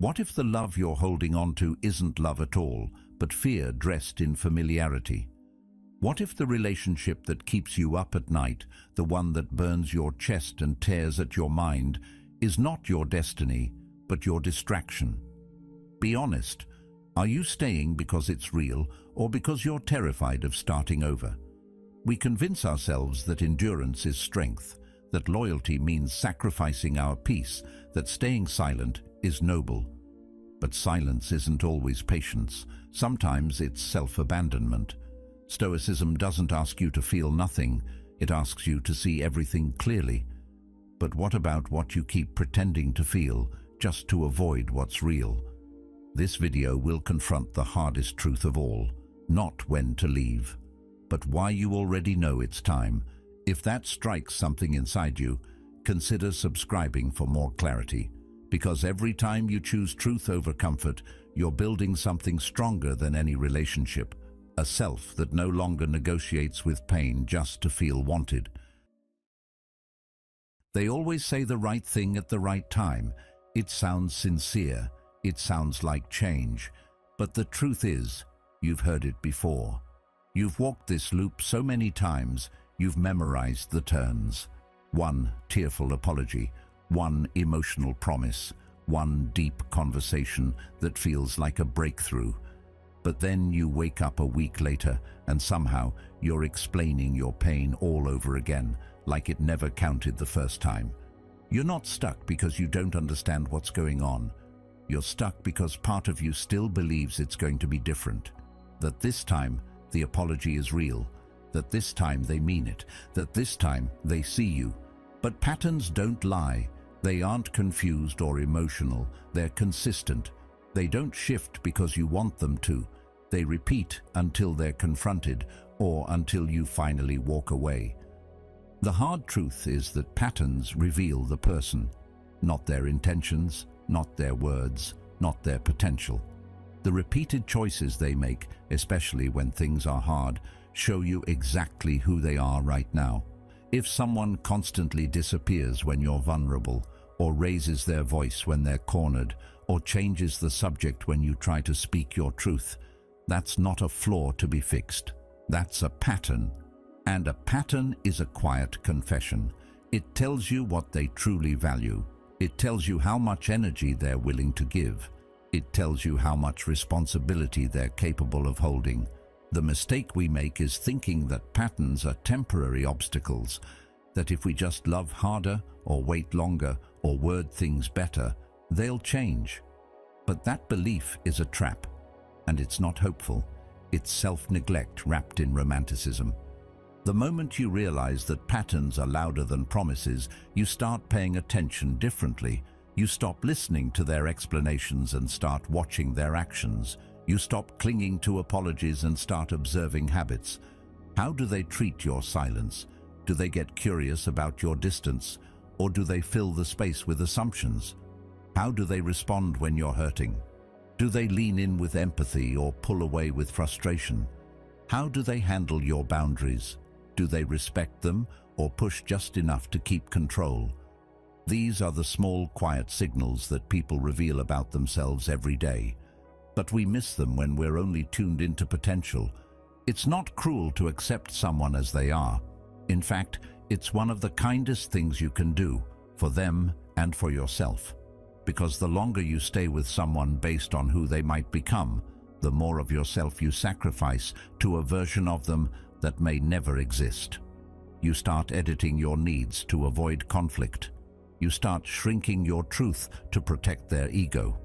What if the love you're holding on to isn't love at all, but fear dressed in familiarity? What if the relationship that keeps you up at night, the one that burns your chest and tears at your mind, is not your destiny, but your distraction? Be honest. Are you staying because it's real, or because you're terrified of starting over? We convince ourselves that endurance is strength, that loyalty means sacrificing our peace, that staying silent is noble. But silence isn't always patience. Sometimes it's self-abandonment. Stoicism doesn't ask you to feel nothing, it asks you to see everything clearly. But what about what you keep pretending to feel, just to avoid what's real? This video will confront the hardest truth of all, not when to leave, but why you already know it's time. If that strikes something inside you, consider subscribing for more clarity, because every time you choose truth over comfort, you're building something stronger than any relationship, a self that no longer negotiates with pain just to feel wanted. They always say the right thing at the right time. It sounds sincere. It sounds like change. But the truth is, you've heard it before. You've walked this loop so many times, you've memorized the turns. One tearful apology, one emotional promise, one deep conversation that feels like a breakthrough. But then you wake up a week later and somehow you're explaining your pain all over again, like it never counted the first time. You're not stuck because you don't understand what's going on. You're stuck because part of you still believes it's going to be different. That this time the apology is real, that this time they mean it, that this time they see you. But patterns don't lie. They aren't confused or emotional. They're consistent. They don't shift because you want them to. They repeat until they're confronted or until you finally walk away. The hard truth is that patterns reveal the person, not their intentions, not their words, not their potential. The repeated choices they make, especially when things are hard, show you exactly who they are right now. If someone constantly disappears when you're vulnerable, or raises their voice when they're cornered, or changes the subject when you try to speak your truth, that's not a flaw to be fixed. That's a pattern. And a pattern is a quiet confession. It tells you what they truly value. It tells you how much energy they're willing to give. It tells you how much responsibility they're capable of holding. The mistake we make is thinking that patterns are temporary obstacles, that if we just love harder, or wait longer, or word things better, they'll change. But that belief is a trap, and it's not hopeful. It's self-neglect wrapped in romanticism. The moment you realize that patterns are louder than promises, you start paying attention differently. You stop listening to their explanations and start watching their actions. You stop clinging to apologies and start observing habits. How do they treat your silence? Do they get curious about your distance? Or do they fill the space with assumptions? How do they respond when you're hurting? Do they lean in with empathy or pull away with frustration? How do they handle your boundaries? Do they respect them or push just enough to keep control? These are the small, quiet signals that people reveal about themselves every day. But we miss them when we're only tuned into potential. It's not cruel to accept someone as they are. In fact, it's one of the kindest things you can do for them and for yourself. Because the longer you stay with someone based on who they might become, the more of yourself you sacrifice to a version of them that may never exist. You start editing your needs to avoid conflict. You start shrinking your truth to protect their ego.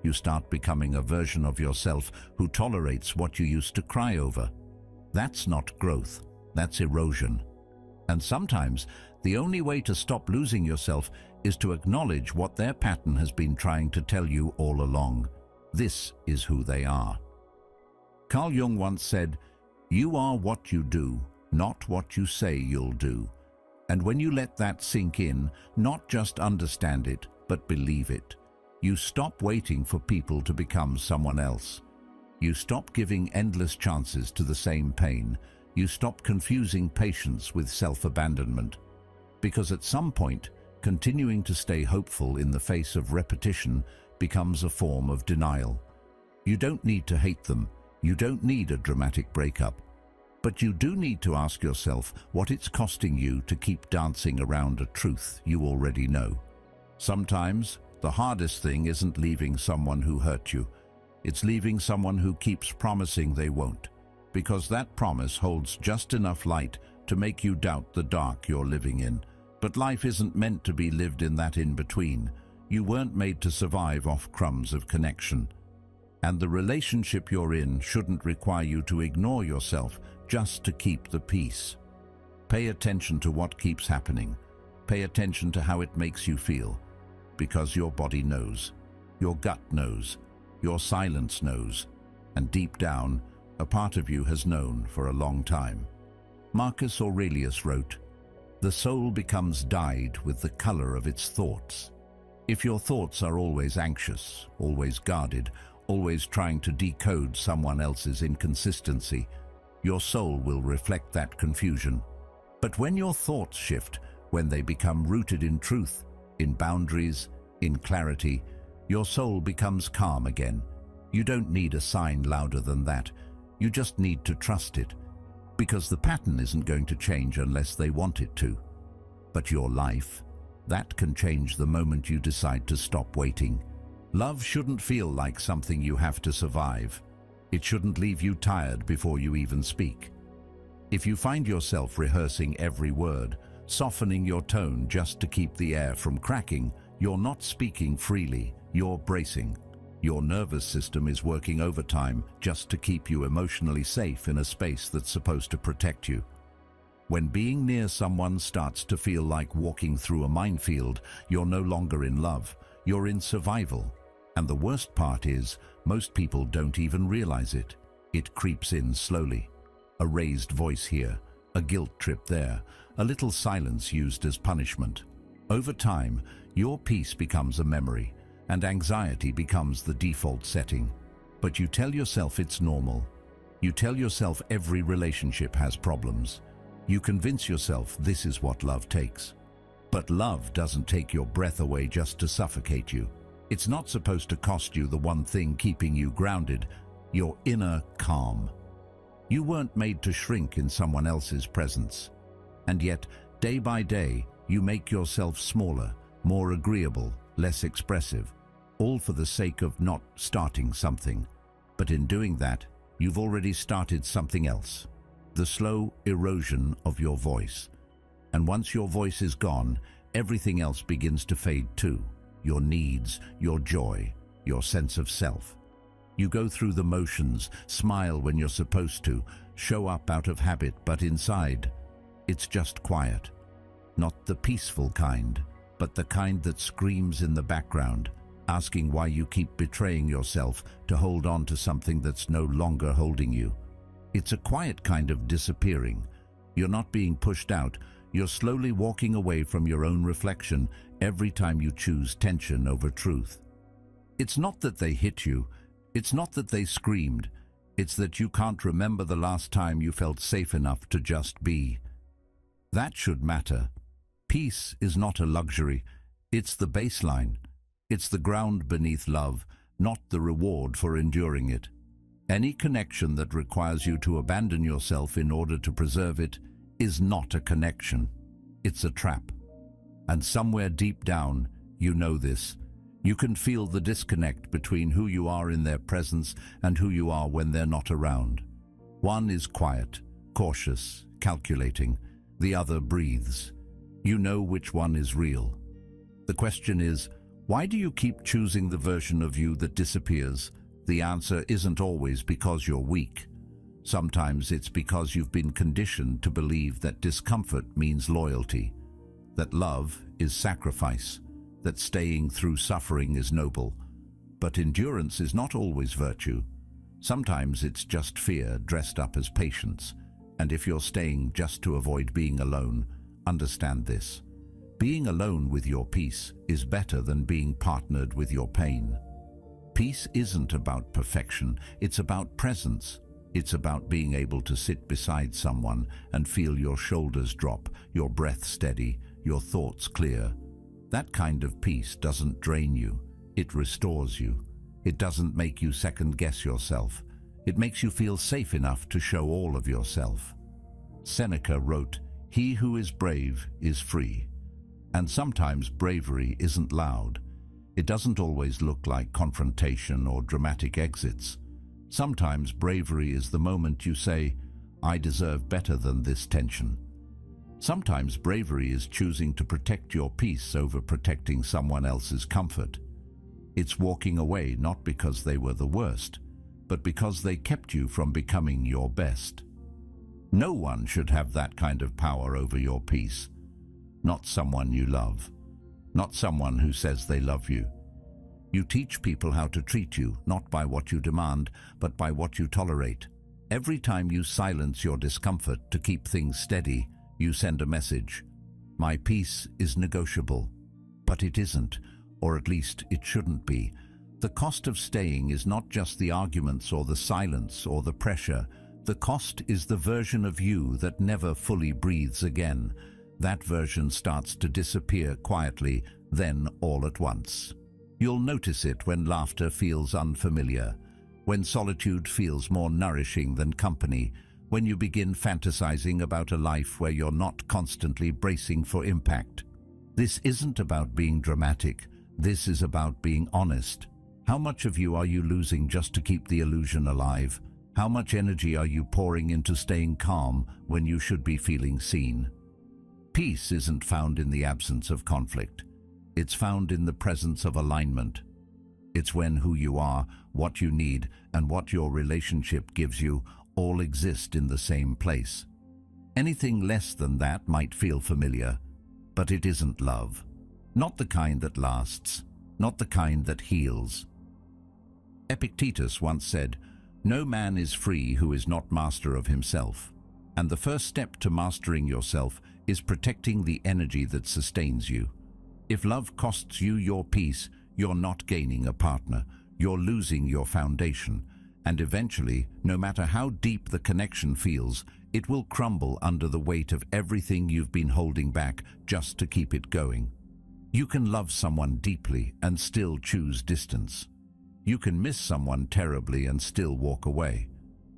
You start becoming a version of yourself who tolerates what you used to cry over. That's not growth, that's erosion. And sometimes the only way to stop losing yourself is to acknowledge what their pattern has been trying to tell you all along. This is who they are. Carl Jung once said, "You are what you do, not what you say you'll do." And when you let that sink in, not just understand it, but believe it, you stop waiting for people to become someone else. You stop giving endless chances to the same pain. You stop confusing patience with self-abandonment. Because at some point, continuing to stay hopeful in the face of repetition becomes a form of denial. You don't need to hate them. You don't need a dramatic breakup. But you do need to ask yourself what it's costing you to keep dancing around a truth you already know. Sometimes, the hardest thing isn't leaving someone who hurt you. It's leaving someone who keeps promising they won't, because that promise holds just enough light to make you doubt the dark you're living in. But life isn't meant to be lived in that in-between. You weren't made to survive off crumbs of connection. And the relationship you're in shouldn't require you to ignore yourself just to keep the peace. Pay attention to what keeps happening. Pay attention to how it makes you feel. Because your body knows, your gut knows, your silence knows, and deep down, a part of you has known for a long time. Marcus Aurelius wrote, "The soul becomes dyed with the color of its thoughts." If your thoughts are always anxious, always guarded, always trying to decode someone else's inconsistency, your soul will reflect that confusion. But when your thoughts shift, when they become rooted in truth, in boundaries, in clarity, your soul becomes calm again. You don't need a sign louder than that. You just need to trust it. Because the pattern isn't going to change unless they want it to. But your life, that can change the moment you decide to stop waiting. Love shouldn't feel like something you have to survive. It shouldn't leave you tired before you even speak. If you find yourself rehearsing every word, softening your tone just to keep the air from cracking, you're not speaking freely, you're bracing. Your nervous system is working overtime just to keep you emotionally safe in a space that's supposed to protect you. When being near someone starts to feel like walking through a minefield, you're no longer in love, you're in survival. And the worst part is, most people don't even realize it. It creeps in slowly. A raised voice here, a guilt trip there, a little silence used as punishment. Over time, your peace becomes a memory, and anxiety becomes the default setting. But you tell yourself it's normal. You tell yourself every relationship has problems. You convince yourself this is what love takes. But love doesn't take your breath away just to suffocate you. It's not supposed to cost you the one thing keeping you grounded, your inner calm. You weren't made to shrink in someone else's presence. And yet, day by day, you make yourself smaller, more agreeable, less expressive, all for the sake of not starting something. But in doing that, you've already started something else. The slow erosion of your voice. And once your voice is gone, everything else begins to fade too. Your needs, your joy, your sense of self. You go through the motions, smile when you're supposed to, show up out of habit, but inside, it's just quiet. Not the peaceful kind, but the kind that screams in the background, asking why you keep betraying yourself to hold on to something that's no longer holding you. It's a quiet kind of disappearing. You're not being pushed out. You're slowly walking away from your own reflection every time you choose tension over truth. It's not that they hit you. It's not that they screamed. It's that you can't remember the last time you felt safe enough to just be. That should matter. Peace is not a luxury. It's the baseline. It's the ground beneath love, not the reward for enduring it. Any connection that requires you to abandon yourself in order to preserve it is not a connection. It's a trap. And somewhere deep down, you know this. You can feel the disconnect between who you are in their presence and who you are when they're not around. One is quiet, cautious, calculating. The other breathes. You know which one is real. The question is, why do you keep choosing the version of you that disappears? The answer isn't always because you're weak. Sometimes it's because you've been conditioned to believe that discomfort means loyalty, that love is sacrifice, that staying through suffering is noble. But endurance is not always virtue. Sometimes it's just fear dressed up as patience. And if you're staying just to avoid being alone, understand this. Being alone with your peace is better than being partnered with your pain. Peace isn't about perfection, it's about presence. It's about being able to sit beside someone and feel your shoulders drop, your breath steady, your thoughts clear. That kind of peace doesn't drain you. It restores you. It doesn't make you second-guess yourself. It makes you feel safe enough to show all of yourself. Seneca wrote, "He who is brave is free." And sometimes bravery isn't loud. It doesn't always look like confrontation or dramatic exits. Sometimes bravery is the moment you say, "I deserve better than this tension." Sometimes bravery is choosing to protect your peace over protecting someone else's comfort. It's walking away not because they were the worst, but because they kept you from becoming your best. No one should have that kind of power over your peace. Not someone you love. Not someone who says they love you. You teach people how to treat you, not by what you demand, but by what you tolerate. Every time you silence your discomfort to keep things steady, you send a message. My peace is negotiable. But it isn't, or at least it shouldn't be. The cost of staying is not just the arguments or the silence or the pressure. The cost is the version of you that never fully breathes again. That version starts to disappear quietly, then all at once. You'll notice it when laughter feels unfamiliar, when solitude feels more nourishing than company, when you begin fantasizing about a life where you're not constantly bracing for impact. This isn't about being dramatic. This is about being honest. How much of you are you losing just to keep the illusion alive? How much energy are you pouring into staying calm when you should be feeling seen? Peace isn't found in the absence of conflict. It's found in the presence of alignment. It's when who you are, what you need, and what your relationship gives you all exist in the same place. Anything less than that might feel familiar, but it isn't love. Not the kind that lasts, not the kind that heals. Epictetus once said, "No man is free who is not master of himself." And the first step to mastering yourself is protecting the energy that sustains you. If love costs you your peace, you're not gaining a partner, you're losing your foundation. And eventually, no matter how deep the connection feels, it will crumble under the weight of everything you've been holding back just to keep it going. You can love someone deeply and still choose distance. You can miss someone terribly and still walk away.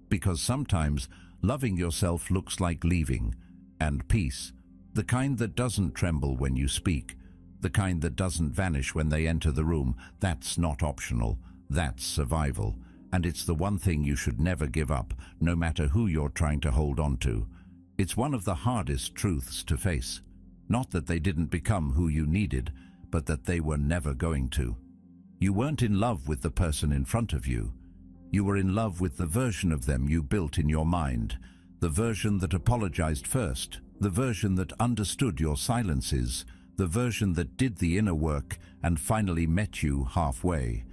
Because sometimes loving yourself looks like leaving, and peace, the kind that doesn't tremble when you speak, the kind that doesn't vanish when they enter the room, that's not optional, that's survival. And it's the one thing you should never give up, no matter who you're trying to hold on to. It's one of the hardest truths to face. Not that they didn't become who you needed, but that they were never going to. You weren't in love with the person in front of you. You were in love with the version of them you built in your mind, the version that apologized first, the version that understood your silences, the version that did the inner work and finally met you halfway.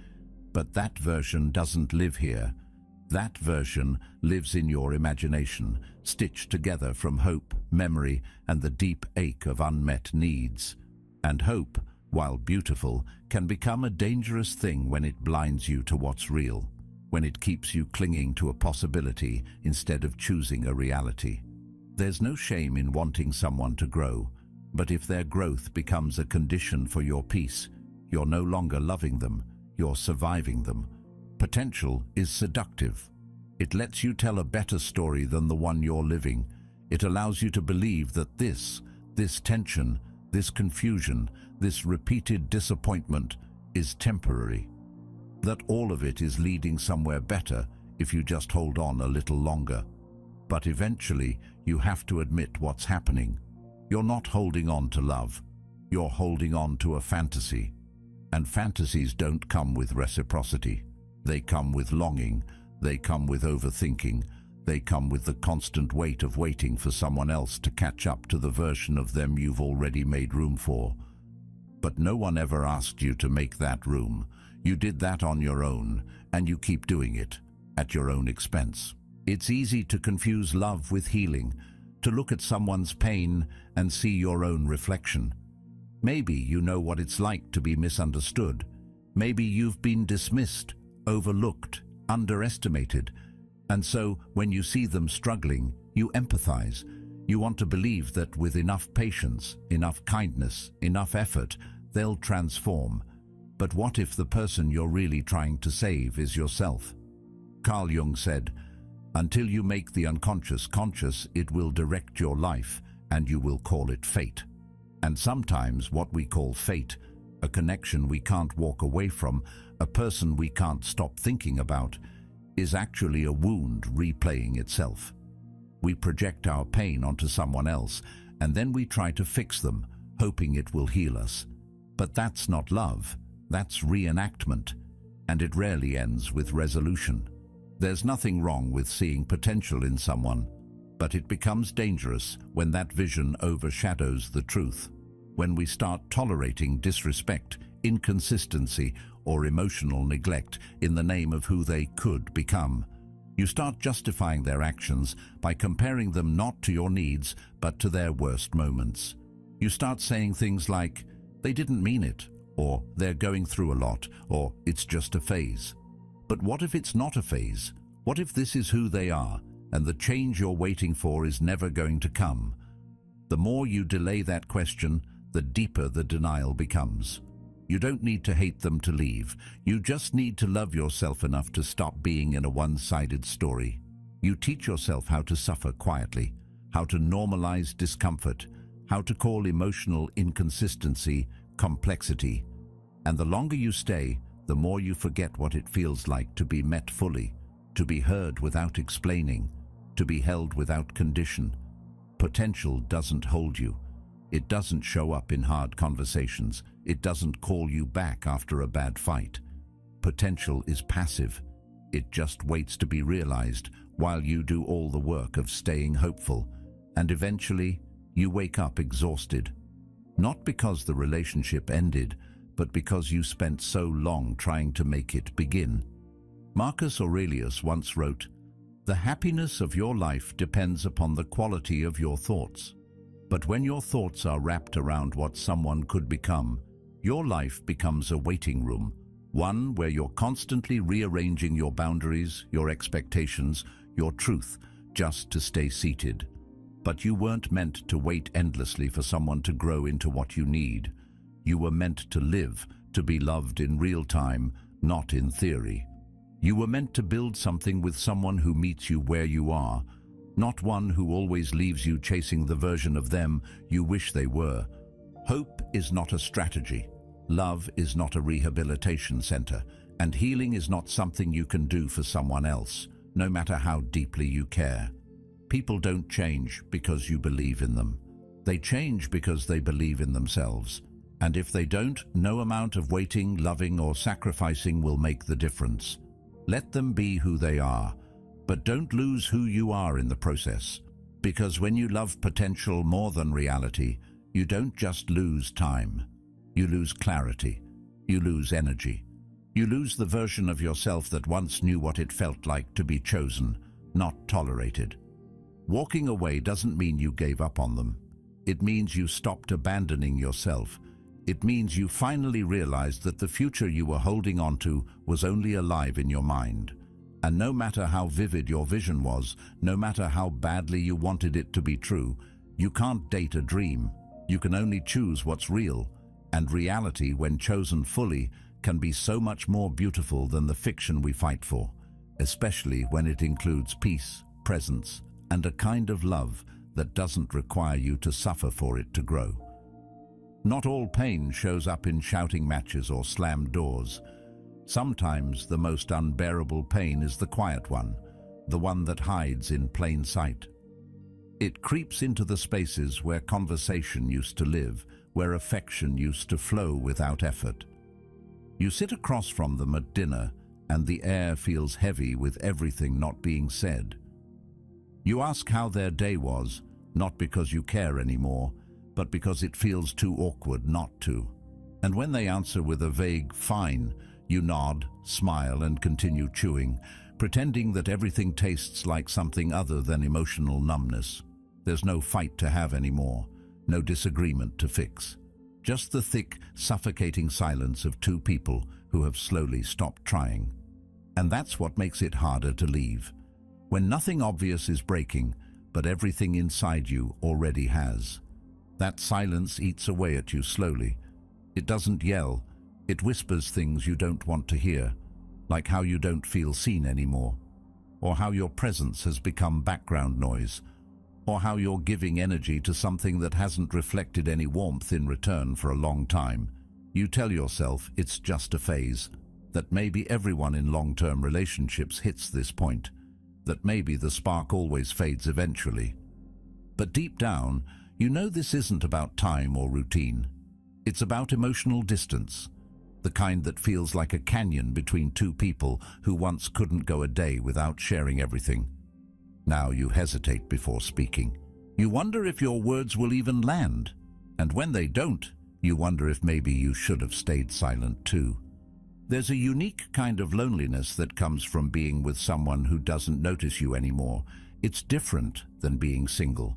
But that version doesn't live here. That version lives in your imagination, stitched together from hope, memory, and the deep ache of unmet needs. And hope, while beautiful, can become a dangerous thing when it blinds you to what's real, when it keeps you clinging to a possibility instead of choosing a reality. There's no shame in wanting someone to grow, but if their growth becomes a condition for your peace, you're no longer loving them, you're surviving them. Potential is seductive. It lets you tell a better story than the one you're living. It allows you to believe that this tension, this confusion, this repeated disappointment is temporary. That all of it is leading somewhere better if you just hold on a little longer. But eventually, you have to admit what's happening. You're not holding on to love. You're holding on to a fantasy. And fantasies don't come with reciprocity. They come with longing. They come with overthinking. They come with the constant weight of waiting for someone else to catch up to the version of them you've already made room for. But no one ever asked you to make that room. You did that on your own, and you keep doing it, at your own expense. It's easy to confuse love with healing, to look at someone's pain and see your own reflection. Maybe you know what it's like to be misunderstood. Maybe you've been dismissed, overlooked, underestimated. And so, when you see them struggling, you empathize. You want to believe that with enough patience, enough kindness, enough effort, they'll transform. But what if the person you're really trying to save is yourself? Carl Jung said, "Until you make the unconscious conscious, it will direct your life, and you will call it fate." And sometimes what we call fate, a connection we can't walk away from, a person we can't stop thinking about, is actually a wound replaying itself. We project our pain onto someone else, and then we try to fix them, hoping it will heal us. But that's not love, that's reenactment, and it rarely ends with resolution. There's nothing wrong with seeing potential in someone, but it becomes dangerous when that vision overshadows the truth, when we start tolerating disrespect, inconsistency, or emotional neglect in the name of who they could become. You start justifying their actions by comparing them not to your needs, but to their worst moments. You start saying things like, "They didn't mean it," or "They're going through a lot," or "It's just a phase." But what if it's not a phase? What if this is who they are, and the change you're waiting for is never going to come? The more you delay that question, the deeper the denial becomes. You don't need to hate them to leave. You just need to love yourself enough to stop being in a one-sided story. You teach yourself how to suffer quietly, how to normalize discomfort, how to call emotional inconsistency complexity. And the longer you stay, the more you forget what it feels like to be met fully, to be heard without explaining, to be held without condition. Potential doesn't hold you. It doesn't show up in hard conversations. It doesn't call you back after a bad fight. Potential is passive. It just waits to be realized while you do all the work of staying hopeful. And eventually, you wake up exhausted. Not because the relationship ended, but because you spent so long trying to make it begin. Marcus Aurelius once wrote, "The happiness of your life depends upon the quality of your thoughts." But when your thoughts are wrapped around what someone could become, your life becomes a waiting room, one where you're constantly rearranging your boundaries, your expectations, your truth, just to stay seated. But you weren't meant to wait endlessly for someone to grow into what you need. You were meant to live, to be loved in real time, not in theory. You were meant to build something with someone who meets you where you are, not one who always leaves you chasing the version of them you wish they were. Hope is not a strategy. Love is not a rehabilitation center, and healing is not something you can do for someone else, no matter how deeply you care. People don't change because you believe in them. They change because they believe in themselves. And if they don't, no amount of waiting, loving, or sacrificing will make the difference. Let them be who they are, but don't lose who you are in the process. Because when you love potential more than reality, you don't just lose time. You lose clarity. You lose energy. You lose the version of yourself that once knew what it felt like to be chosen, not tolerated. Walking away doesn't mean you gave up on them. It means you stopped abandoning yourself. It means you finally realized that the future you were holding on to was only alive in your mind. And no matter how vivid your vision was, no matter how badly you wanted it to be true, you can't date a dream. You can only choose what's real. And reality, when chosen fully, can be so much more beautiful than the fiction we fight for, especially when it includes peace, presence, and a kind of love that doesn't require you to suffer for it to grow. Not all pain shows up in shouting matches or slammed doors. Sometimes the most unbearable pain is the quiet one, the one that hides in plain sight. It creeps into the spaces where conversation used to live, where affection used to flow without effort. You sit across from them at dinner, and the air feels heavy with everything not being said. You ask how their day was, not because you care anymore, but because it feels too awkward not to. And when they answer with a vague "fine," you nod, smile, and continue chewing, pretending that everything tastes like something other than emotional numbness. There's no fight to have anymore, no disagreement to fix. Just the thick, suffocating silence of two people who have slowly stopped trying. And that's what makes it harder to leave. When nothing obvious is breaking, but everything inside you already has. That silence eats away at you slowly. It doesn't yell. It whispers things you don't want to hear, like how you don't feel seen anymore, or how your presence has become background noise, or how you're giving energy to something that hasn't reflected any warmth in return for a long time. You tell yourself it's just a phase, that maybe everyone in long-term relationships hits this point, that maybe the spark always fades eventually. But deep down, you know this isn't about time or routine. It's about emotional distance, the kind that feels like a canyon between two people who once couldn't go a day without sharing everything. Now you hesitate before speaking. You wonder if your words will even land, and when they don't, you wonder if maybe you should have stayed silent too. There's a unique kind of loneliness that comes from being with someone who doesn't notice you anymore. It's different than being single.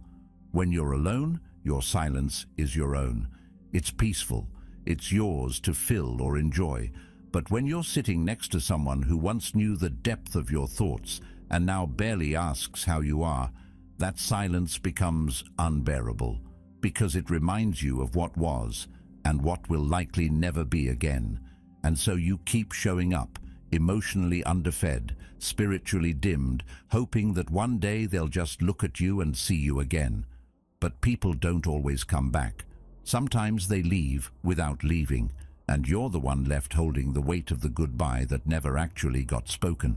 When you're alone, your silence is your own. It's peaceful. It's yours to fill or enjoy. But when you're sitting next to someone who once knew the depth of your thoughts and now barely asks how you are, that silence becomes unbearable, because it reminds you of what was and what will likely never be again. And so you keep showing up, emotionally underfed, spiritually dimmed, hoping that one day they'll just look at you and see you again. But people don't always come back. Sometimes they leave without leaving, and you're the one left holding the weight of the goodbye that never actually got spoken.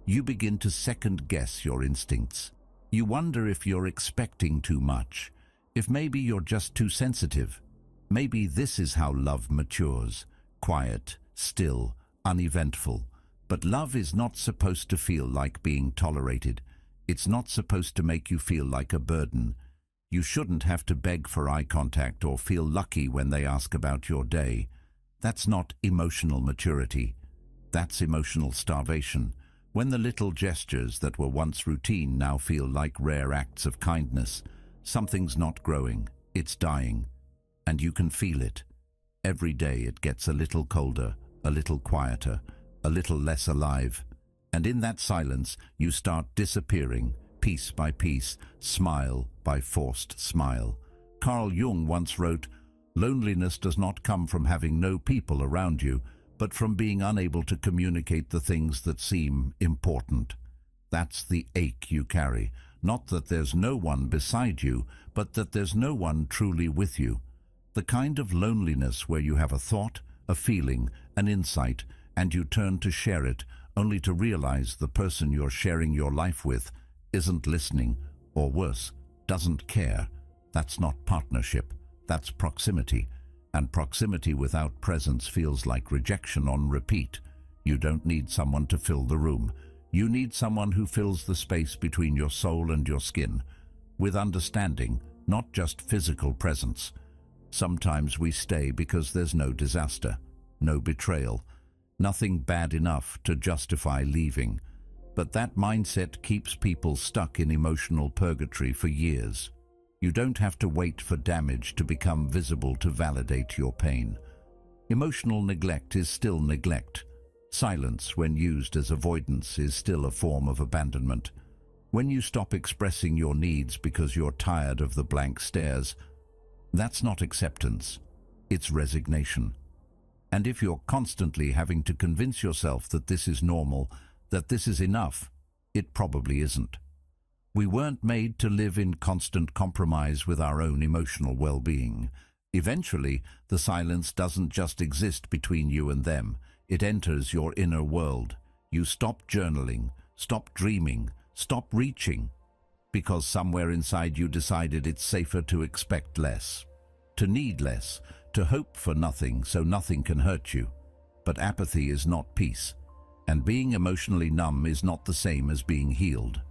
You begin to second-guess your instincts. You wonder if you're expecting too much, if maybe you're just too sensitive. Maybe this is how love matures, quiet, still, uneventful. But love is not supposed to feel like being tolerated. It's not supposed to make you feel like a burden. You shouldn't have to beg for eye contact or feel lucky when they ask about your day. That's not emotional maturity. That's emotional starvation. When the little gestures that were once routine now feel like rare acts of kindness, something's not growing, it's dying. And you can feel it. Every day it gets a little colder, a little quieter, a little less alive. And in that silence, you start disappearing, piece by piece, smile by forced smile. Carl Jung once wrote, "Loneliness does not come from having no people around you, but from being unable to communicate the things that seem important." That's the ache you carry. Not that there's no one beside you, but that there's no one truly with you. The kind of loneliness where you have a thought, a feeling, an insight, and you turn to share it, only to realize the person you're sharing your life with isn't listening, or worse, doesn't care. That's not partnership, that's proximity. And proximity without presence feels like rejection on repeat. You don't need someone to fill the room. You need someone who fills the space between your soul and your skin, with understanding, not just physical presence. Sometimes we stay because there's no disaster, no betrayal, nothing bad enough to justify leaving. But that mindset keeps people stuck in emotional purgatory for years. You don't have to wait for damage to become visible to validate your pain. Emotional neglect is still neglect. Silence, when used as avoidance, is still a form of abandonment. When you stop expressing your needs because you're tired of the blank stares, that's not acceptance, it's resignation. And if you're constantly having to convince yourself that this is normal, that this is enough, it probably isn't. We weren't made to live in constant compromise with our own emotional well-being. Eventually, the silence doesn't just exist between you and them. It enters your inner world. You stop journaling, stop dreaming, stop reaching, because somewhere inside you decided it's safer to expect less, to need less, to hope for nothing so nothing can hurt you. But apathy is not peace, and being emotionally numb is not the same as being healed.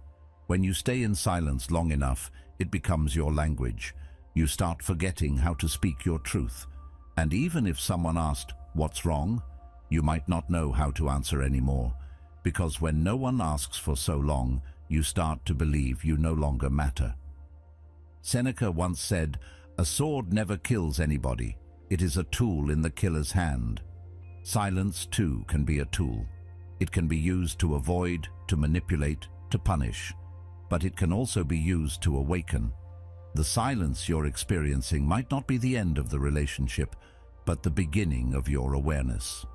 When you stay in silence long enough, it becomes your language. You start forgetting how to speak your truth. And even if someone asked, "What's wrong?" you might not know how to answer anymore, because when no one asks for so long, you start to believe you no longer matter. Seneca once said, "A sword never kills anybody. It is a tool in the killer's hand." Silence, too, can be a tool. It can be used to avoid, to manipulate, to punish. But it can also be used to awaken. The silence you're experiencing might not be the end of the relationship, but the beginning of your awareness.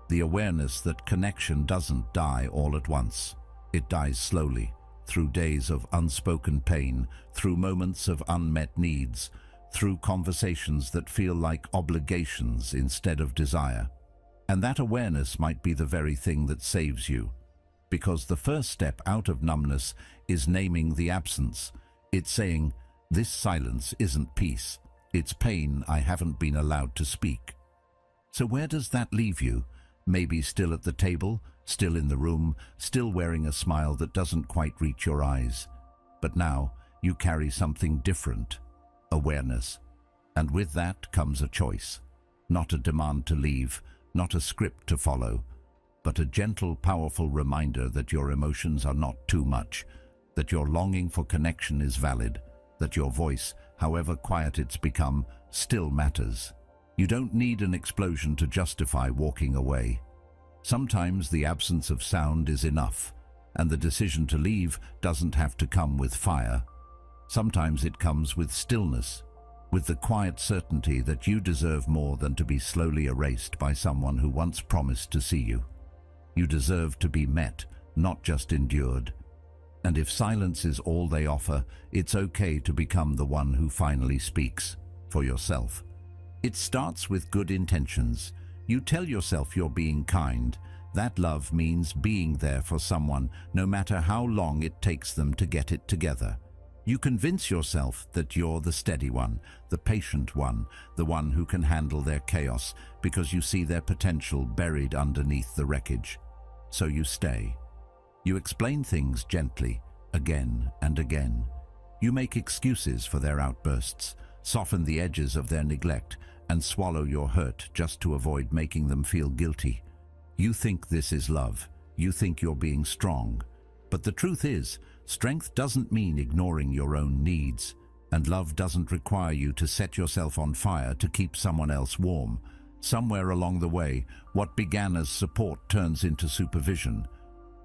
The awareness that connection doesn't die all at once. It dies slowly, through days of unspoken pain, through moments of unmet needs, through conversations that feel like obligations instead of desire. And that awareness might be the very thing that saves you. Because the first step out of numbness is naming the absence. It's saying, this silence isn't peace. It's pain I haven't been allowed to speak. So where does that leave you? Maybe still at the table, still in the room, still wearing a smile that doesn't quite reach your eyes. But now you carry something different, awareness. And with that comes a choice. Not a demand to leave, not a script to follow, but a gentle, powerful reminder that your emotions are not too much, that your longing for connection is valid, that your voice, however quiet it's become, still matters. You don't need an explosion to justify walking away. Sometimes the absence of sound is enough, and the decision to leave doesn't have to come with fire. Sometimes it comes with stillness, with the quiet certainty that you deserve more than to be slowly erased by someone who once promised to see you. You deserve to be met, not just endured. And if silence is all they offer, it's okay to become the one who finally speaks, for yourself. It starts with good intentions. You tell yourself you're being kind. That love means being there for someone, no matter how long it takes them to get it together. You convince yourself that you're the steady one, the patient one, the one who can handle their chaos, because you see their potential buried underneath the wreckage. So you stay. You explain things gently, again and again. You make excuses for their outbursts, soften the edges of their neglect, and swallow your hurt just to avoid making them feel guilty. You think this is love. You think you're being strong. But the truth is, strength doesn't mean ignoring your own needs, and love doesn't require you to set yourself on fire to keep someone else warm. Somewhere along the way, what began as support turns into supervision.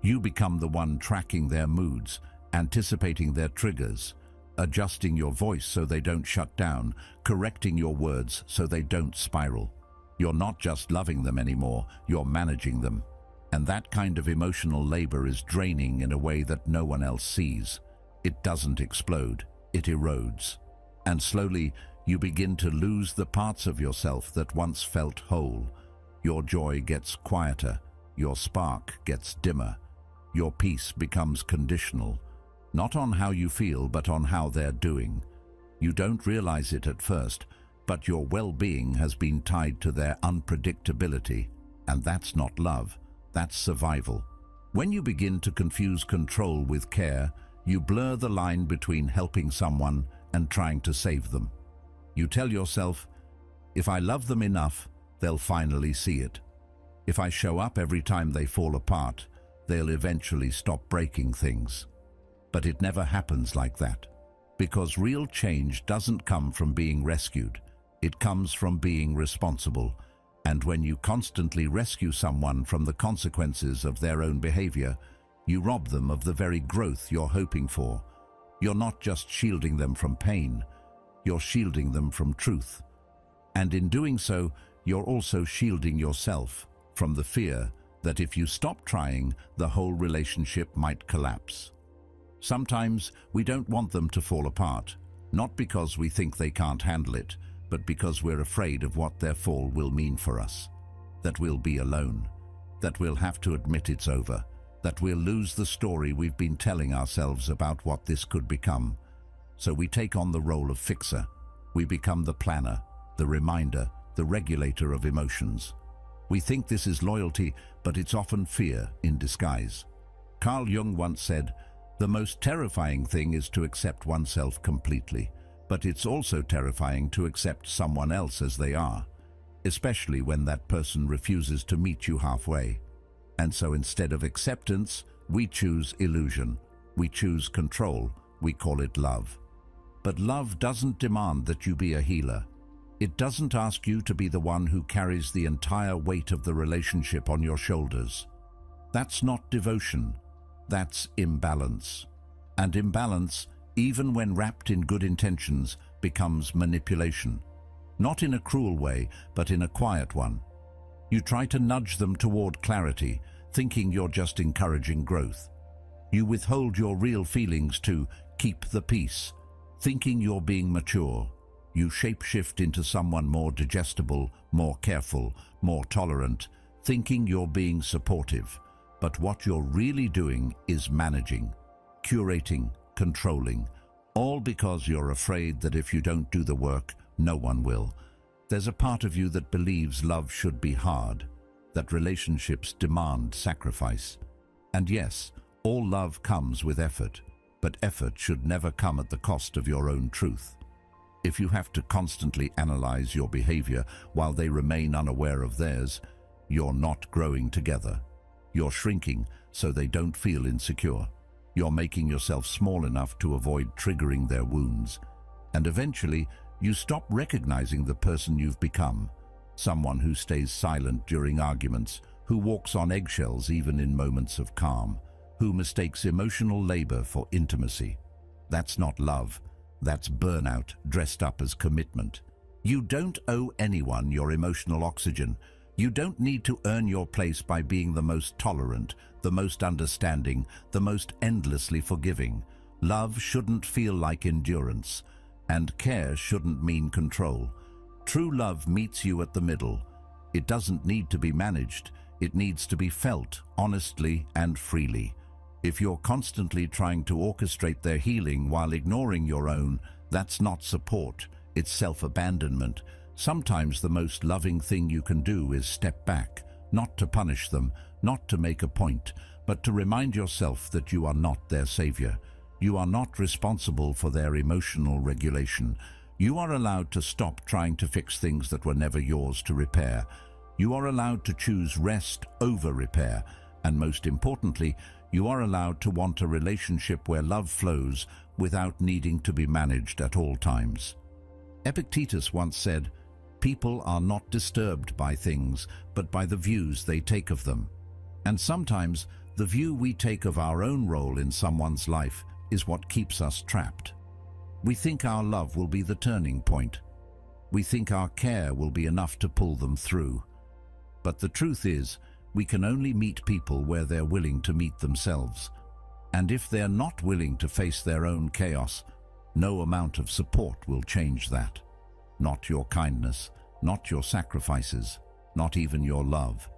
You become the one tracking their moods, anticipating their triggers, adjusting your voice so they don't shut down, correcting your words so they don't spiral. You're not just loving them anymore, you're managing them. And that kind of emotional labor is draining in a way that no one else sees. It doesn't explode, it erodes. And slowly, you begin to lose the parts of yourself that once felt whole. Your joy gets quieter, your spark gets dimmer. Your peace becomes conditional, not on how you feel, but on how they're doing. You don't realize it at first, but your well-being has been tied to their unpredictability, and that's not love, that's survival. When you begin to confuse control with care, you blur the line between helping someone and trying to save them. You tell yourself, if I love them enough, they'll finally see it. If I show up every time they fall apart, they'll eventually stop breaking things. But it never happens like that, because real change doesn't come from being rescued. It comes from being responsible. And when you constantly rescue someone from the consequences of their own behavior, you rob them of the very growth you're hoping for. You're not just shielding them from pain, you're shielding them from truth. And in doing so, you're also shielding yourself from the fear that if you stop trying, the whole relationship might collapse. Sometimes we don't want them to fall apart, not because we think they can't handle it, but because we're afraid of what their fall will mean for us. That we'll be alone, that we'll have to admit it's over, that we'll lose the story we've been telling ourselves about what this could become. So we take on the role of fixer. We become the planner, the reminder, the regulator of emotions. We think this is loyalty, but it's often fear in disguise. Carl Jung once said, "The most terrifying thing is to accept oneself completely, but it's also terrifying to accept someone else as they are, especially when that person refuses to meet you halfway. And so instead of acceptance, we choose illusion. We choose control. We call it love. But love doesn't demand that you be a healer. It doesn't ask you to be the one who carries the entire weight of the relationship on your shoulders. That's not devotion. That's imbalance. And imbalance, even when wrapped in good intentions, becomes manipulation. not in a cruel way, but in a quiet one. You try to nudge them toward clarity, thinking you're just encouraging growth. You withhold your real feelings to keep the peace, thinking you're being mature. You shapeshift into someone more digestible, more careful, more tolerant, thinking you're being supportive. But what you're really doing is managing, curating, controlling, all because you're afraid that if you don't do the work, no one will. There's a part of you that believes love should be hard, that relationships demand sacrifice. And yes, all love comes with effort, but effort should never come at the cost of your own truth. If you have to constantly analyze your behavior while they remain unaware of theirs, you're not growing together. You're shrinking so they don't feel insecure. You're making yourself small enough to avoid triggering their wounds. And eventually, you stop recognizing the person you've become. Someone who stays silent during arguments, who walks on eggshells even in moments of calm, who mistakes emotional labor for intimacy. That's not love. That's burnout dressed up as commitment. You don't owe anyone your emotional oxygen. You don't need to earn your place by being the most tolerant, the most understanding, the most endlessly forgiving. Love shouldn't feel like endurance, and care shouldn't mean control. True love meets you at the middle. It doesn't need to be managed. It needs to be felt honestly and freely. If you're constantly trying to orchestrate their healing while ignoring your own, that's not support, it's self-abandonment. Sometimes the most loving thing you can do is step back, not to punish them, not to make a point, but to remind yourself that you are not their savior. You are not responsible for their emotional regulation. You are allowed to stop trying to fix things that were never yours to repair. You are allowed to choose rest over repair, and most importantly, you are allowed to want a relationship where love flows without needing to be managed at all times. Epictetus once said, "People are not disturbed by things, but by the views they take of them." And sometimes, the view we take of our own role in someone's life is what keeps us trapped. We think our love will be the turning point. We think our care will be enough to pull them through. But the truth is, we can only meet people where they're willing to meet themselves. And if they're not willing to face their own chaos, no amount of support will change that. Not your kindness, not your sacrifices, not even your love.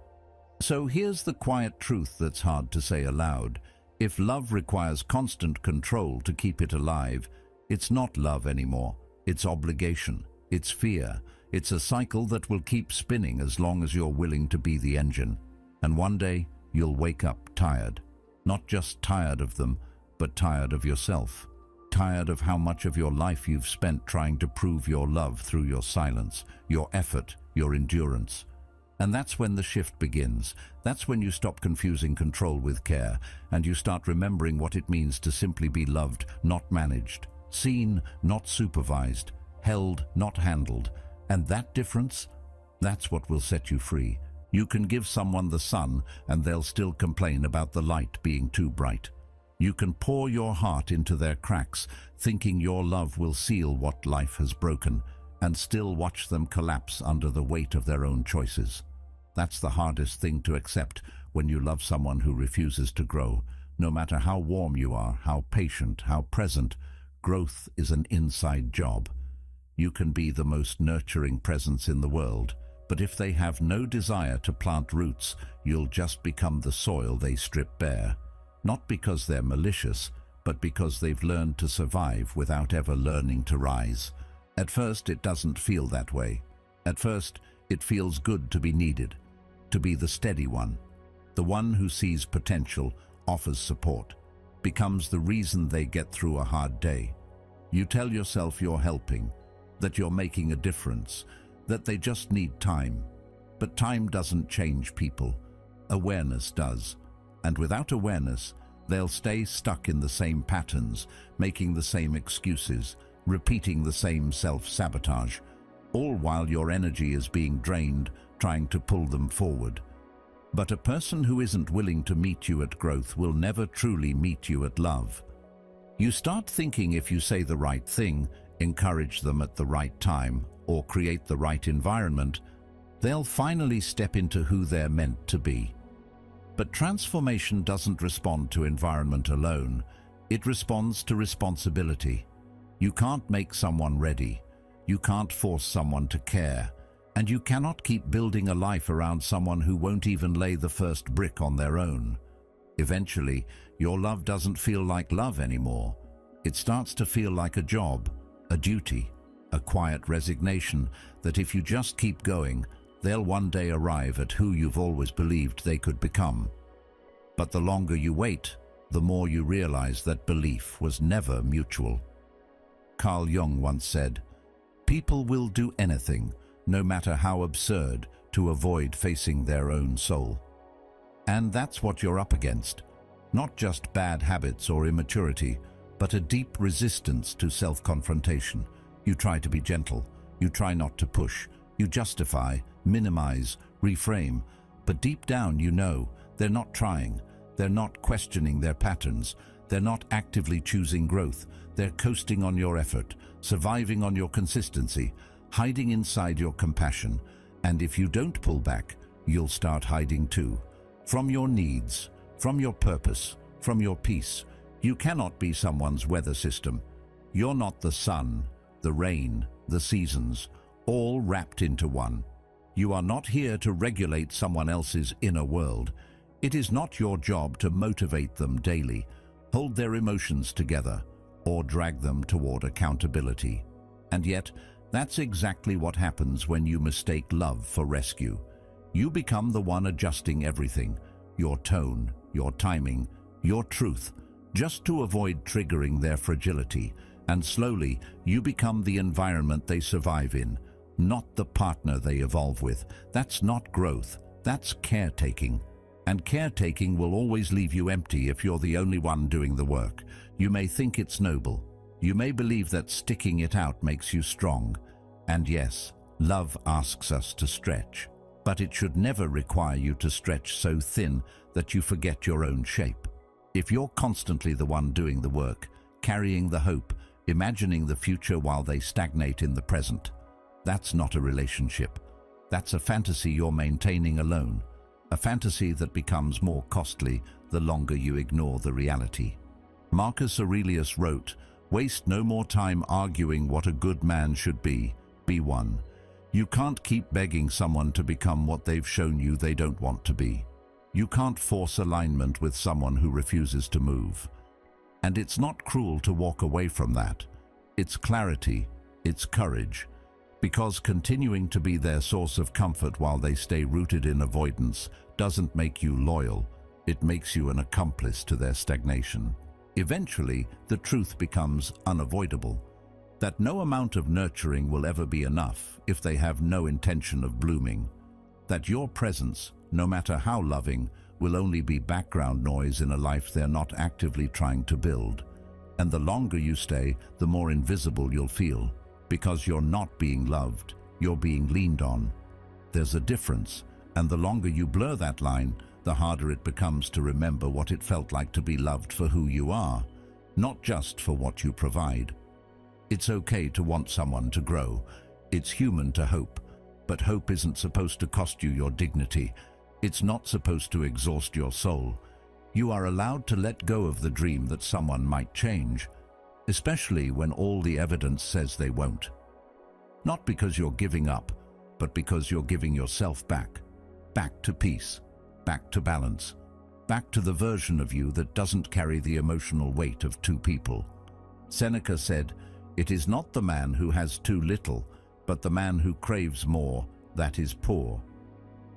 So here's the quiet truth that's hard to say aloud. If love requires constant control to keep it alive, it's not love anymore. It's obligation. It's fear. It's a cycle that will keep spinning as long as you're willing to be the engine. And one day, you'll wake up tired. Not just tired of them, but tired of yourself. Tired of how much of your life you've spent trying to prove your love through your silence, your effort, your endurance. And that's when the shift begins. That's when you stop confusing control with care, and you start remembering what it means to simply be loved, not managed, seen, not supervised, held, not handled. And that difference, that's what will set you free. You can give someone the sun, and they'll still complain about the light being too bright. You can pour your heart into their cracks, thinking your love will seal what life has broken, and still watch them collapse under the weight of their own choices. That's the hardest thing to accept when you love someone who refuses to grow. No matter how warm you are, how patient, how present, growth is an inside job. You can be the most nurturing presence in the world, but if they have no desire to plant roots, you'll just become the soil they strip bare. Not because they're malicious, but because they've learned to survive without ever learning to rise. At first, it doesn't feel that way. At first, it feels good to be needed, to be the steady one, the one who sees potential, offers support, becomes the reason they get through a hard day. You tell yourself you're helping, that you're making a difference, that they just need time. But time doesn't change people. Awareness does. And without awareness, they'll stay stuck in the same patterns, making the same excuses, repeating the same self-sabotage, all while your energy is being drained, trying to pull them forward. But a person who isn't willing to meet you at growth will never truly meet you at love. You start thinking if you say the right thing, encourage them at the right time, or create the right environment, they'll finally step into who they're meant to be. But transformation doesn't respond to environment alone. It responds to responsibility. You can't make someone ready. You can't force someone to care. And you cannot keep building a life around someone who won't even lay the first brick on their own. Eventually, your love doesn't feel like love anymore. It starts to feel like a job, a duty, a quiet resignation that if you just keep going, they'll one day arrive at who you've always believed they could become. But the longer you wait, the more you realize that belief was never mutual. Carl Jung once said, "People will do anything, no matter how absurd, to avoid facing their own soul." And that's what you're up against. Not just bad habits or immaturity, but a deep resistance to self-confrontation. You try to be gentle. You try not to push. You justify, minimize, reframe. But deep down you know they're not trying. They're not questioning their patterns. They're not actively choosing growth. They're coasting on your effort, surviving on your consistency, hiding inside your compassion. And if you don't pull back, you'll start hiding too. From your needs, from your purpose, from your peace. You cannot be someone's weather system. You're not the sun, the rain, the seasons, all wrapped into one. You are not here to regulate someone else's inner world. It is not your job to motivate them daily, hold their emotions together, or drag them toward accountability. And yet, that's exactly what happens when you mistake love for rescue. You become the one adjusting everything, your tone, your timing, your truth, just to avoid triggering their fragility. And slowly, you become the environment they survive in, not the partner they evolve with. That's not growth, that's caretaking. And caretaking will always leave you empty if you're the only one doing the work. You may think it's noble. You may believe that sticking it out makes you strong. And yes, love asks us to stretch. But it should never require you to stretch so thin that you forget your own shape. If you're constantly the one doing the work, carrying the hope, imagining the future while they stagnate in the present, that's not a relationship. That's a fantasy you're maintaining alone. A fantasy that becomes more costly the longer you ignore the reality. Marcus Aurelius wrote, "Waste no more time arguing what a good man should be. Be one." You can't keep begging someone to become what they've shown you they don't want to be. You can't force alignment with someone who refuses to move. And it's not cruel to walk away from that. It's clarity, it's courage. Because continuing to be their source of comfort while they stay rooted in avoidance doesn't make you loyal. It makes you an accomplice to their stagnation. Eventually, the truth becomes unavoidable. That no amount of nurturing will ever be enough if they have no intention of blooming. That your presence, no matter how loving, will only be background noise in a life they're not actively trying to build. And the longer you stay, the more invisible you'll feel. Because you're not being loved, you're being leaned on. There's a difference, and the longer you blur that line, the harder it becomes to remember what it felt like to be loved for who you are, not just for what you provide. It's okay to want someone to grow. It's human to hope, but hope isn't supposed to cost you your dignity. It's not supposed to exhaust your soul. You are allowed to let go of the dream that someone might change, especially when all the evidence says they won't. Not because you're giving up, but because you're giving yourself back. Back to peace, back to balance, back to the version of you that doesn't carry the emotional weight of two people. Seneca said, "It is not the man who has too little, but the man who craves more that is poor."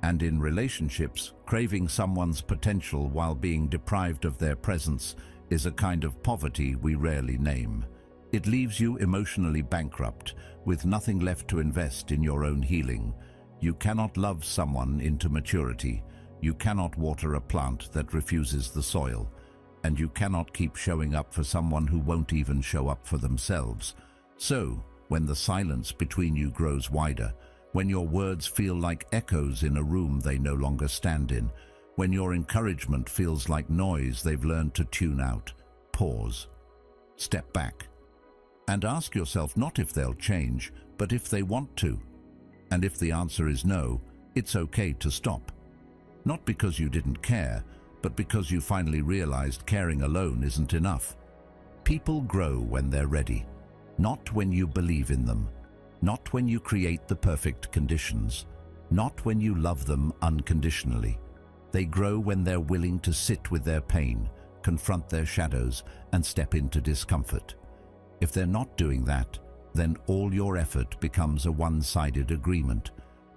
And in relationships, craving someone's potential while being deprived of their presence is a kind of poverty we rarely name. It leaves you emotionally bankrupt, with nothing left to invest in your own healing. You cannot love someone into maturity. You cannot water a plant that refuses the soil. And you cannot keep showing up for someone who won't even show up for themselves. So, when the silence between you grows wider, when your words feel like echoes in a room they no longer stand in, when your encouragement feels like noise they've learned to tune out, pause. Step back. And ask yourself not if they'll change, but if they want to. And if the answer is no, it's okay to stop. Not because you didn't care, but because you finally realized caring alone isn't enough. People grow when they're ready, not when you believe in them, not when you create the perfect conditions, not when you love them unconditionally. They grow when they're willing to sit with their pain, confront their shadows, and step into discomfort. If they're not doing that, then all your effort becomes a one-sided agreement,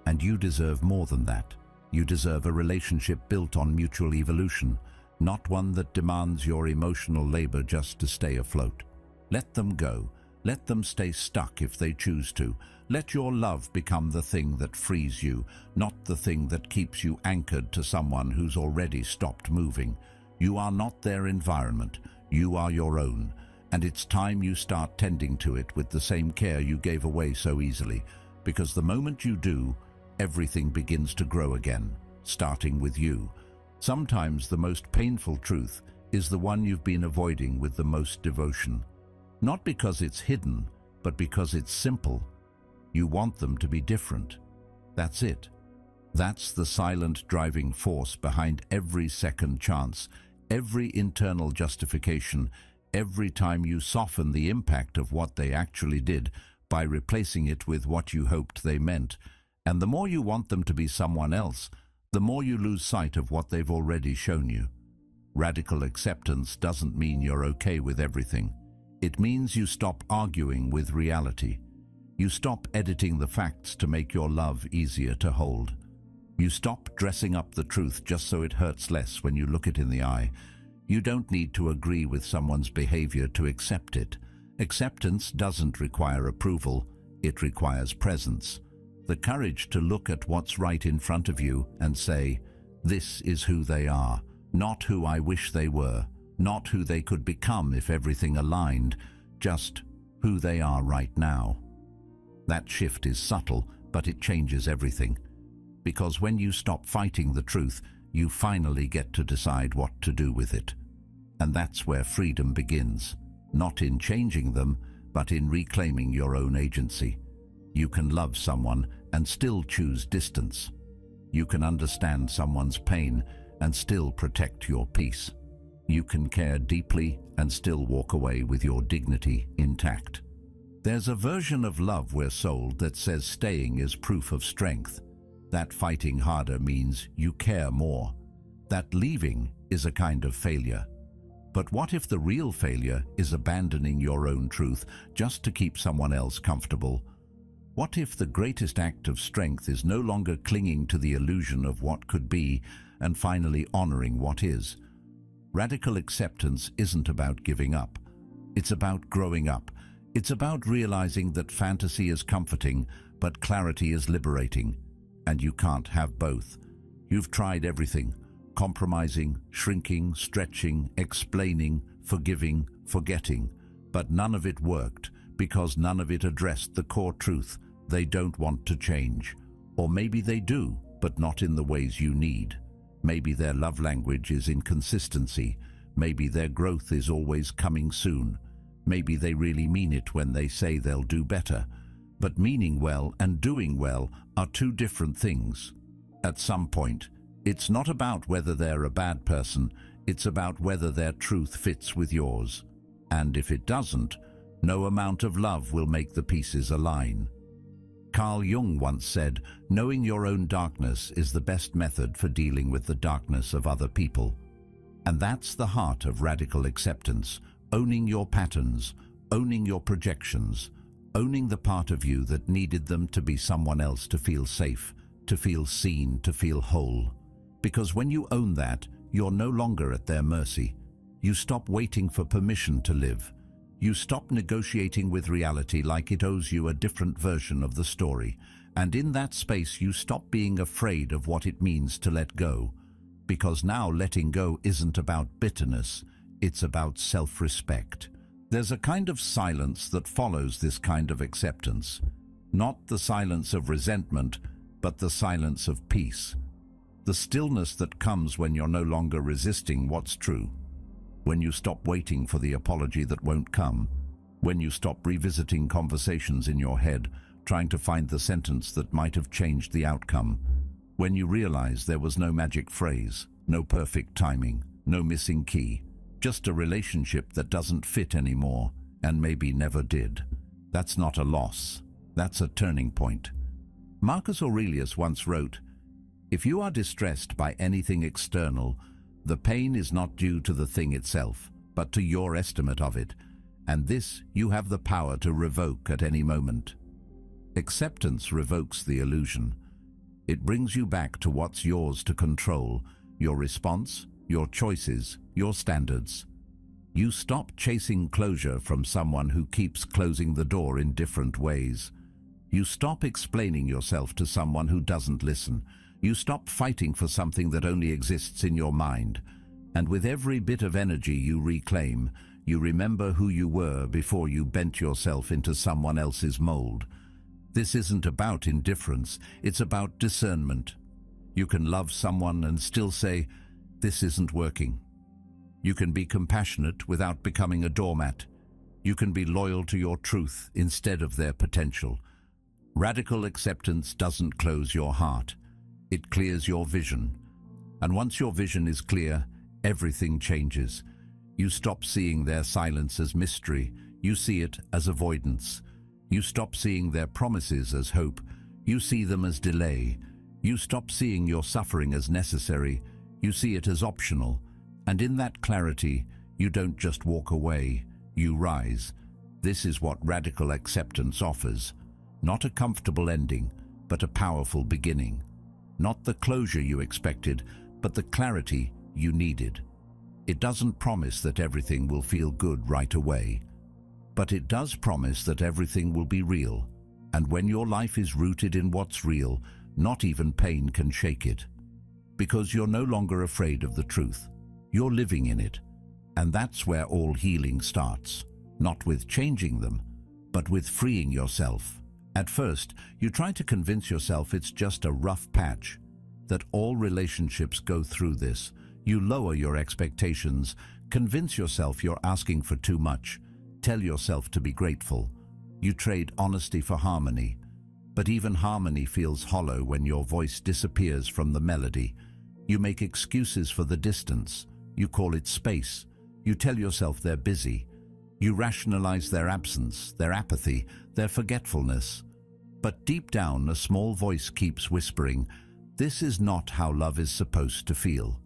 and you deserve more than that. You deserve a relationship built on mutual evolution, not one that demands your emotional labor just to stay afloat. Let them go. Let them stay stuck if they choose to. Let your love become the thing that frees you, not the thing that keeps you anchored to someone who's already stopped moving. You are not their environment. You are your own. And it's time you start tending to it with the same care you gave away so easily, because the moment you do, everything begins to grow again, starting with you. Sometimes the most painful truth is the one you've been avoiding with the most devotion. Not because it's hidden, but because it's simple. You want them to be different. That's it. That's the silent driving force behind every second chance, every internal justification, every time you soften the impact of what they actually did by replacing it with what you hoped they meant. And the more you want them to be someone else, the more you lose sight of what they've already shown you. Radical acceptance doesn't mean you're okay with everything. It means you stop arguing with reality. You stop editing the facts to make your love easier to hold. You stop dressing up the truth just so it hurts less when you look it in the eye. You don't need to agree with someone's behavior to accept it. Acceptance doesn't require approval, it requires presence. The courage to look at what's right in front of you and say, this is who they are, not who I wish they were, not who they could become if everything aligned, just who they are right now. That shift is subtle, but it changes everything. Because when you stop fighting the truth, you finally get to decide what to do with it. And that's where freedom begins, not in changing them, but in reclaiming your own agency. You can love someone and still choose distance. You can understand someone's pain and still protect your peace. You can care deeply and still walk away with your dignity intact. There's a version of love we're sold that says staying is proof of strength, that fighting harder means you care more, that leaving is a kind of failure. But what if the real failure is abandoning your own truth just to keep someone else comfortable? What if the greatest act of strength is no longer clinging to the illusion of what could be and finally honoring what is? Radical acceptance isn't about giving up. It's about growing up. It's about realizing that fantasy is comforting, but clarity is liberating. And you can't have both. You've tried everything: compromising, shrinking, stretching, explaining, forgiving, forgetting. But none of it worked because none of it addressed the core truth. They don't want to change. Or maybe they do, but not in the ways you need. Maybe their love language is inconsistency. Maybe their growth is always coming soon. Maybe they really mean it when they say they'll do better. But meaning well and doing well are two different things. At some point, it's not about whether they're a bad person, it's about whether their truth fits with yours. And if it doesn't, no amount of love will make the pieces align. Carl Jung once said, knowing your own darkness is the best method for dealing with the darkness of other people. And that's the heart of radical acceptance, owning your patterns, owning your projections, owning the part of you that needed them to be someone else to feel safe, to feel seen, to feel whole. Because when you own that, you're no longer at their mercy. You stop waiting for permission to live. You stop negotiating with reality like it owes you a different version of the story. And in that space, you stop being afraid of what it means to let go. Because now letting go isn't about bitterness, it's about self-respect. There's a kind of silence that follows this kind of acceptance. Not the silence of resentment, but the silence of peace. The stillness that comes when you're no longer resisting what's true. When you stop waiting for the apology that won't come. When you stop revisiting conversations in your head, trying to find the sentence that might have changed the outcome. When you realize there was no magic phrase, no perfect timing, no missing key, just a relationship that doesn't fit anymore, and maybe never did. That's not a loss. That's a turning point. Marcus Aurelius once wrote, "If you are distressed by anything external, the pain is not due to the thing itself, but to your estimate of it, and this you have the power to revoke at any moment." Acceptance revokes the illusion. It brings you back to what's yours to control, your response, your choices, your standards. You stop chasing closure from someone who keeps closing the door in different ways. You stop explaining yourself to someone who doesn't listen. You stop fighting for something that only exists in your mind. And with every bit of energy you reclaim, you remember who you were before you bent yourself into someone else's mold. This isn't about indifference, it's about discernment. You can love someone and still say, "This isn't working." You can be compassionate without becoming a doormat. You can be loyal to your truth instead of their potential. Radical acceptance doesn't close your heart. It clears your vision. And once your vision is clear, everything changes. You stop seeing their silence as mystery. You see it as avoidance. You stop seeing their promises as hope. You see them as delay. You stop seeing your suffering as necessary. You see it as optional. And in that clarity, you don't just walk away, you rise. This is what radical acceptance offers. Not a comfortable ending, but a powerful beginning. Not the closure you expected, but the clarity you needed. It doesn't promise that everything will feel good right away, but it does promise that everything will be real. And when your life is rooted in what's real, not even pain can shake it. Because you're no longer afraid of the truth. You're living in it. And that's where all healing starts. Not with changing them, but with freeing yourself. At first, you try to convince yourself it's just a rough patch, that all relationships go through this. You lower your expectations, convince yourself you're asking for too much, tell yourself to be grateful. You trade honesty for harmony. But even harmony feels hollow when your voice disappears from the melody. You make excuses for the distance. You call it space. You tell yourself they're busy. You rationalize their absence, their apathy, their forgetfulness. But deep down, a small voice keeps whispering, "This is not how love is supposed to feel."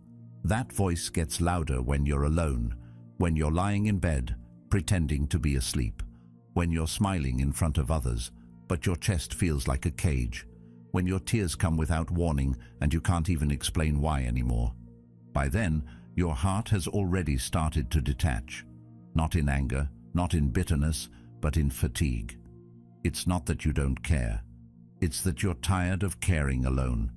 That voice gets louder when you're alone, when you're lying in bed, pretending to be asleep, when you're smiling in front of others, but your chest feels like a cage, when your tears come without warning and you can't even explain why anymore. By then, your heart has already started to detach. Not in anger, not in bitterness, but in fatigue. It's not that you don't care. It's that you're tired of caring alone.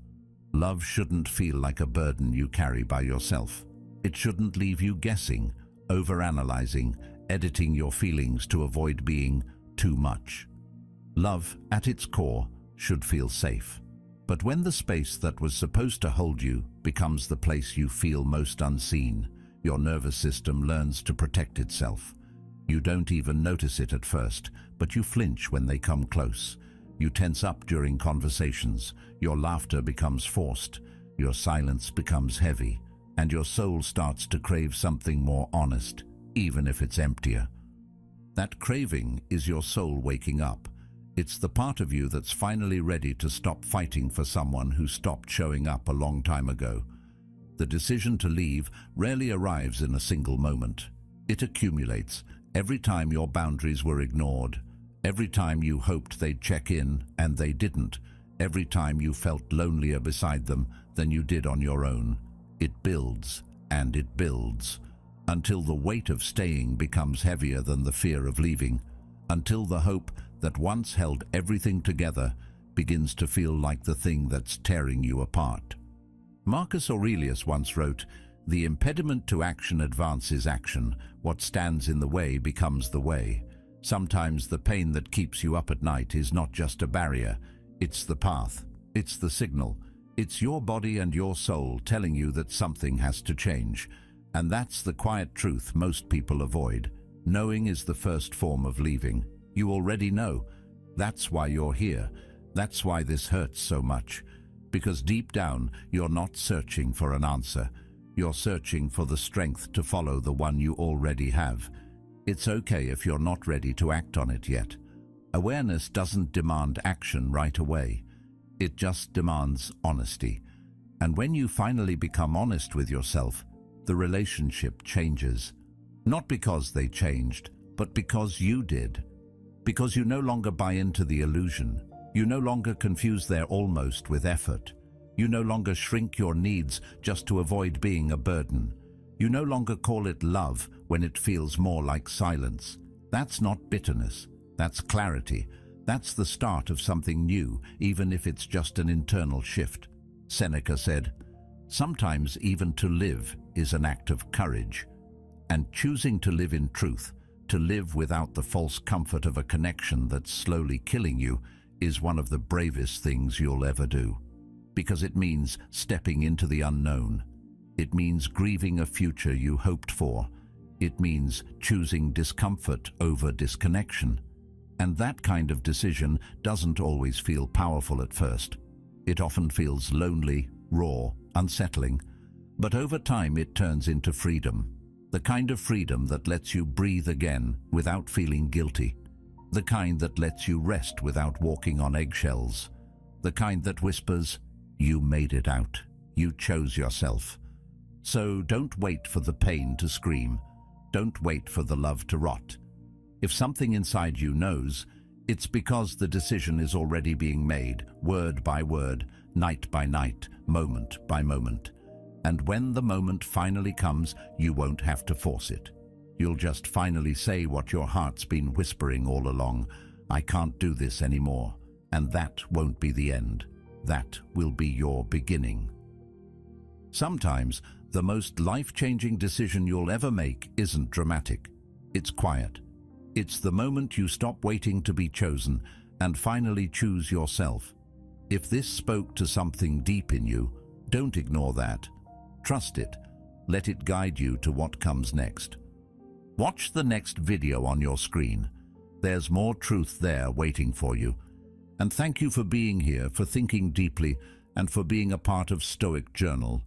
Love shouldn't feel like a burden you carry by yourself. It shouldn't leave you guessing, overanalyzing, editing your feelings to avoid being too much. Love, at its core, should feel safe. But when the space that was supposed to hold you becomes the place you feel most unseen, your nervous system learns to protect itself. You don't even notice it at first, but you flinch when they come close. You tense up during conversations, your laughter becomes forced, your silence becomes heavy, and your soul starts to crave something more honest, even if it's emptier. That craving is your soul waking up. It's the part of you that's finally ready to stop fighting for someone who stopped showing up a long time ago. The decision to leave rarely arrives in a single moment. It accumulates every time your boundaries were ignored, every time you hoped they'd check in and they didn't, every time you felt lonelier beside them than you did on your own. It builds and it builds, until the weight of staying becomes heavier than the fear of leaving, until the hope that once held everything together begins to feel like the thing that's tearing you apart. Marcus Aurelius once wrote, "The impediment to action advances action. What stands in the way becomes the way." Sometimes the pain that keeps you up at night is not just a barrier, it's the path, it's the signal. It's your body and your soul telling you that something has to change. And that's the quiet truth most people avoid. Knowing is the first form of leaving. You already know. That's why you're here. That's why this hurts so much. Because deep down, you're not searching for an answer. You're searching for the strength to follow the one you already have. It's okay if you're not ready to act on it yet. Awareness doesn't demand action right away. It just demands honesty. And when you finally become honest with yourself, the relationship changes. Not because they changed, but because you did. Because you no longer buy into the illusion. You no longer confuse their almost with effort. You no longer shrink your needs just to avoid being a burden. You no longer call it love when it feels more like silence. That's not bitterness. That's clarity. That's the start of something new, even if it's just an internal shift. Seneca said, "Sometimes even to live is an act of courage." And choosing to live in truth, to live without the false comfort of a connection that's slowly killing you, is one of the bravest things you'll ever do. Because it means stepping into the unknown. It means grieving a future you hoped for. It means choosing discomfort over disconnection. And that kind of decision doesn't always feel powerful at first. It often feels lonely, raw, unsettling. But over time it turns into freedom. The kind of freedom that lets you breathe again without feeling guilty. The kind that lets you rest without walking on eggshells. The kind that whispers, "You made it out. You chose yourself." So don't wait for the pain to scream. Don't wait for the love to rot. If something inside you knows, it's because the decision is already being made, word by word, night by night, moment by moment. And when the moment finally comes, you won't have to force it. You'll just finally say what your heart's been whispering all along. "I can't do this anymore." And that won't be the end. That will be your beginning. Sometimes, the most life-changing decision you'll ever make isn't dramatic. It's quiet. It's the moment you stop waiting to be chosen and finally choose yourself. If this spoke to something deep in you, don't ignore that. Trust it. Let it guide you to what comes next. Watch the next video on your screen. There's more truth there waiting for you. And thank you for being here, for thinking deeply, and for being a part of Stoic Journal.